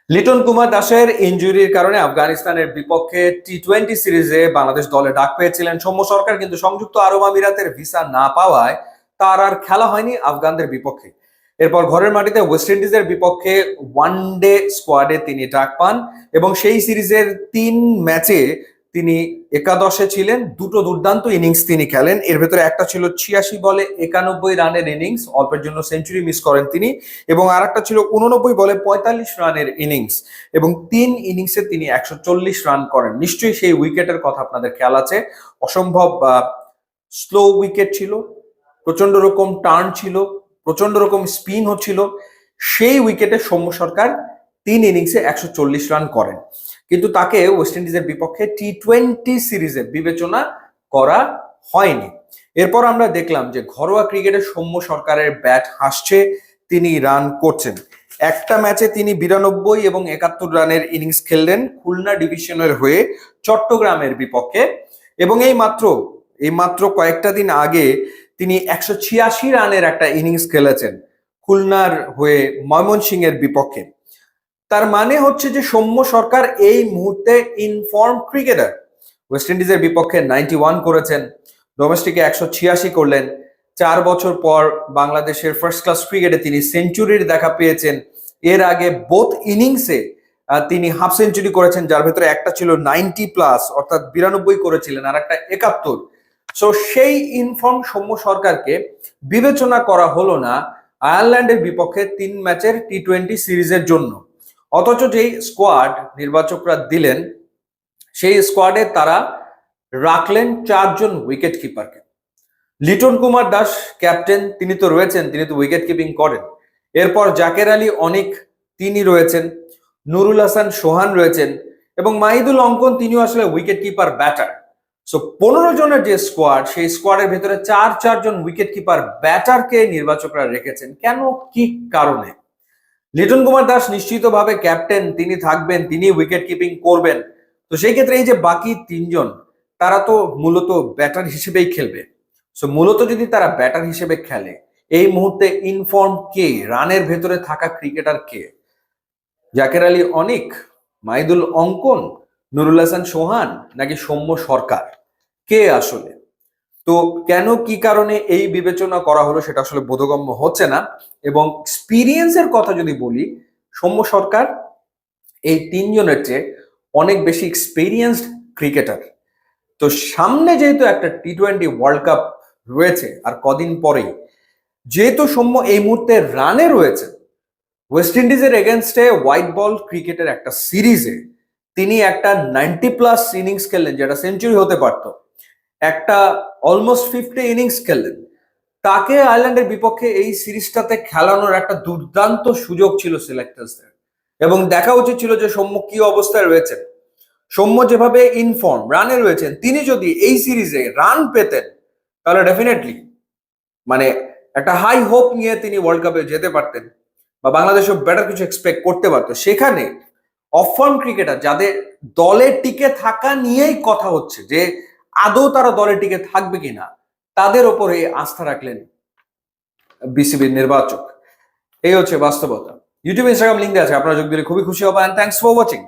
লিটন কুমার দাসের ইনজুরির কারণে আফগানিস্তানের বিপক্ষে টি-20 সিরিজে বাংলাদেশ দলে ডাক পেয়েছিলেন সৌম্য সরকার, কিন্তু সংযুক্ত আরব আমিরাতের ভিসা না পাওয়ায় তার আর খেলা হয়নি আফগানদের বিপক্ষে। এরপর ঘরের মাটিতে ওয়েস্ট ইন্ডিজের বিপক্ষে ওয়ানডে স্কোয়াডে তিনি ডাক পান এবং সেই সিরিজের 3 ম্যাচে তিনি একাদশে ছিলেন। দুটো দুর্দান্ত ইনিংস তিনি খেলেন, এর ভেতরে একটা ছিল 86 বলে 91 রানের ইনিংস, অল্পের জন্য সেঞ্চুরি মিস করেন তিনি, এবং আরেকটা ছিল 89 বলে 45 রানের ইনিংস, এবং 3 ইনিংসে তিনি 140 রান করেন। নিশ্চয়ই সেই উইকেটের কথা আপনাদের খেয়াল আছে। অসম্ভব স্লো উইকেট ছিল, প্রচন্ড রকম টার্ন ছিল, প্রচন্ড রকম স্পিন হচ্ছিল। সেই উইকেটে সৌম্য সরকার 3 ইনিংসে 140 রান করেন, কিন্তু তাকে ওয়েস্ট ইন্ডিজের বিপক্ষে টি-20 সিরিজে বিবেচনা করা হয়নি। এরপর আমরা দেখলাম যে ঘরোয়া ক্রিকেটে সৌম্য সরকারের ব্যাট হাসছে, তিনি রান করছেন। একটা ম্যাচে তিনি 92 এবং 71 রানের ইনিংস খেললেন খুলনা ডিভিশনের হয়ে চট্টগ্রামের বিপক্ষে, এবং এই মাত্র কয়েকটা দিন আগে তিনি 186 রানের একটা ইনিংস খেলেছেন খুলনার হয়ে ময়মনসিংহের বিপক্ষে। তার মানে হচ্ছে যে সৌম্য সরকার এই মুহূর্তে ইনফর্ম ক্রিকেটার। ওয়েস্ট ইন্ডিজের বিপক্ষে 91 করেছেন, ডোমেস্টিকে 186 করলেন। 4 বছর পর বাংলাদেশের ফার্স্ট ক্লাস ক্রিকেটে তিনি সেঞ্চুরির দেখা পেয়েছেন। এর আগে বোথ ইনিংসে তিনি হাফ সেঞ্চুরি করেছেন, যার ভেতরে একটা ছিল 90+ অর্থাৎ 92 করেছিলেন, আর একটা 71। সো সেই ইনফর্ম সৌম্য সরকারকে বিবেচনা করা হলো না আয়ারল্যান্ডের বিপক্ষে 3 ম্যাচের টি-20 সিরিজের জন্য। অথচ যেই স্কোয়াড নির্বাচকরা দিলেন সেই স্কোয়াডে তারা রাখলেন 4 জন উইকেট কিপারকে। লিটন কুমার দাস ক্যাপ্টেন, তিনি তো রয়েছেন, তিনি তো উইকেট কিপিং করেন। এরপর জাকের আলী অনিক তিনি রয়েছেন, নুরুল হাসান সোহান রয়েছেন, এবং মাহিদুল অঙ্কন তিনিও আসলে উইকেট কিপার ব্যাটার। সো 15 জনের যে স্কোয়াড, সেই স্কোয়াডের ভেতরে 4 জন উইকেট কিপার ব্যাটারকে নির্বাচকরা রেখেছেন। কেন, কি কারণে? লিটন কুমার দাস নিশ্চিতভাবে ক্যাপ্টেন, তিনি থাকবেন, তিনি উইকেট কিপিং করবেন। তো সেই ক্ষেত্রে এই যে বাকি 3 জন, তারা তো মূলত ব্যাটার হিসেবেই খেলবে। সো মূলত যদি তারা ব্যাটার হিসেবে খেলে, এই মুহূর্তে ইনফর্ম কে, রানের ভেতরে থাকা ক্রিকেটার কে? জাকের আলী অনিক, মাহিদুল অঙ্কন, নুরুল হাসান সোহান, নাকি সৌম্য সরকার? কে আসলে? তো কেন, কি কারণে এই বিবেচনা করা হলো সেটা আসলে বোধগম্য হচ্ছে না। এবং এক্সপিরিয়েন্সের কথা যদি বলি, সৌম্য সরকার এই 3 জনের চেয়ে অনেক বেশি এক্সপিরিয়েন্সড ক্রিকেটার। তো সামনে যেহেতু একটা টি-20 ওয়ার্ল্ড কাপ রয়েছে আর কদিন পরেই, যেহেতু সৌম্য এই মুহূর্তে রানে রয়েছে, ওয়েস্ট ইন্ডিজের এগেনস্টে হোয়াইট বল ক্রিকেটের একটা সিরিজে তিনি একটা 90+ ইনিংস খেললেন, যেটা সেঞ্চুরি হতে পারতো। একটা অলমোস্ট 50 ইনিংস খেললেন। তাকে আয়ারল্যান্ডের বিপক্ষে এই সিরিজটাতে খেলানোর একটা দুর্দান্ত সুযোগ ছিল সিলেক্টার্সদের, এবং দেখা উচিত ছিল যে সৌম্য কি অবস্থায় রয়েছেন। সৌম্য যেভাবে ইনফর্ম রানে রয়েছেন, তিনি যদি এই সিরিজে রান পেতেন তাহলে ডেফিনেটলি মানে একটা হাই হোপ নিয়ে তিনি ওয়ার্ল্ড কাপে যেতে পারতেন, বা বাংলাদেশও বেটার কিছু এক্সপেক্ট করতে পারতো। সেখানে অফ ফর্ম ক্রিকেটার যাদের দলে টিকে থাকা নিয়েই কথা হচ্ছে যে আদৌ তারা দলে টিকে থাকবে কিনা, তাদের ওপরে আস্থা রাখলেন বিসিবির নির্বাচক। এই হচ্ছে বাস্তবতা। ইউটিউব ইনস্টাগ্রাম লিঙ্ক আছে, আপনারা যোগ দিলে খুবই খুশি হবেন। Thanks for watching.